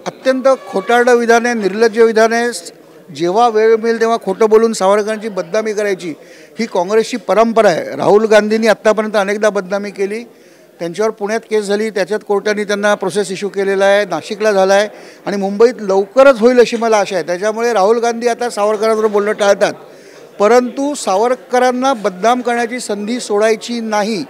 अत्यंत खोटारडं विधान आहे, निर्लज्ज विधान आहे। जेव्हा वेळ मिळेल तेव्हा खोटं बोलून सावरकरांची बदनामी करायची ही काँग्रेसची परंपरा आहे। राहुल गांधींनी आत्तापर्यंत अनेकदा बदनामी केली, त्यांच्यावर पुण्यात केस झाली, त्याच्यात कोर्टाने त्यांना प्रोसेस इश्यू केलेला आहे, नाशिकला झाला आहे आणि मुंबईत लवकरच होईल अशी मला आशा आहे। त्याच्यामुळे राहुल गांधी आता सावरकरांवर बोलणं टाळतात, परंतु सावरकरांना बदनाम करण्याची संधी सोडायची नाही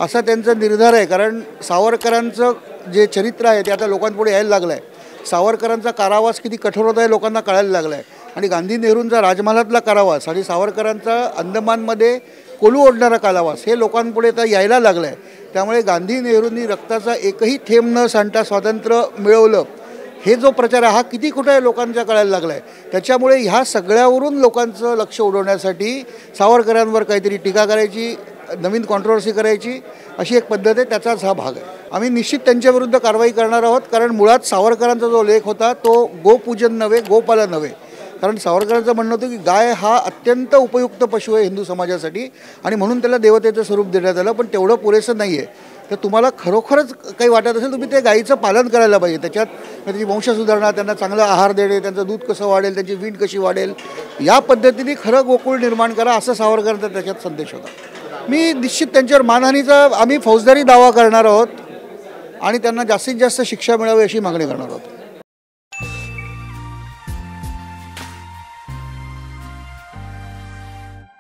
असा त्यांचा निर्धार आहे। कारण सावरकरांचं जे चरित्र आहे ते आता लोकांपुढे यायला लागलं आहे। सावरकरांचा कारावास किती कठोर होता हे लोकांना कळायला लागलं आहे आणि गांधी नेहरूंचा राजमहालातला कारावास आणि सावरकरांचा अंदमानमध्ये कोलू ओढणारा कारावास हे लोकांपुढे आता यायला लागलं आहे। त्यामुळे गांधी नेहरूंनी रक्ताचा एकही थेंब न सांडता स्वातंत्र्य मिळवलं हे जो प्रचार आहे हा किती खोटा आहे लोकांच्या कळायला लागला आहे। त्याच्यामुळे ह्या सगळ्यावरून लोकांचं लक्ष उडवण्यासाठी सावरकरांवर काहीतरी टीका करायची, नवीन कॉन्ट्रोवर्सी करायची अशी एक पद्धत आहे, त्याचाच हा भाग आहे। आम्ही निश्चित त्यांच्याविरुद्ध कारवाई करणार आहोत, कारण मुळात सावरकरांचा जो लेख होता तो गोपूजन नव्हे, गोपालन नव्हे। कारण सावरकरांचं म्हणणं होतं की गाय हा अत्यंत उपयुक्त पशु आहे हिंदू समाजासाठी आणि म्हणून त्याला देवतेचं स्वरूप देण्यात आलं, पण तेवढं पुरेसं नाही आहे। तर तुम्हाला खरोखरच काही वाटत असेल तुम्ही ते गायीचं पालन करायला पाहिजे, त्याच्यात त्याची वंश सुधारणा, त्यांना चांगला आहार देणे, त्यांचं दूध कसं वाढेल, त्यांची वीण कशी वाढेल, या पद्धतीने खरं गोकुळ निर्माण करा असं सावरकरांचा त्याच्यात संदेश होता। मी निश्चित त्यांच्यावर मानहानीचा आम्ही फौजदारी दावा करणार आहोत आणि त्यांना जास्तीत जास्त शिक्षा मिळावी अशी मागणी करणार आहोत।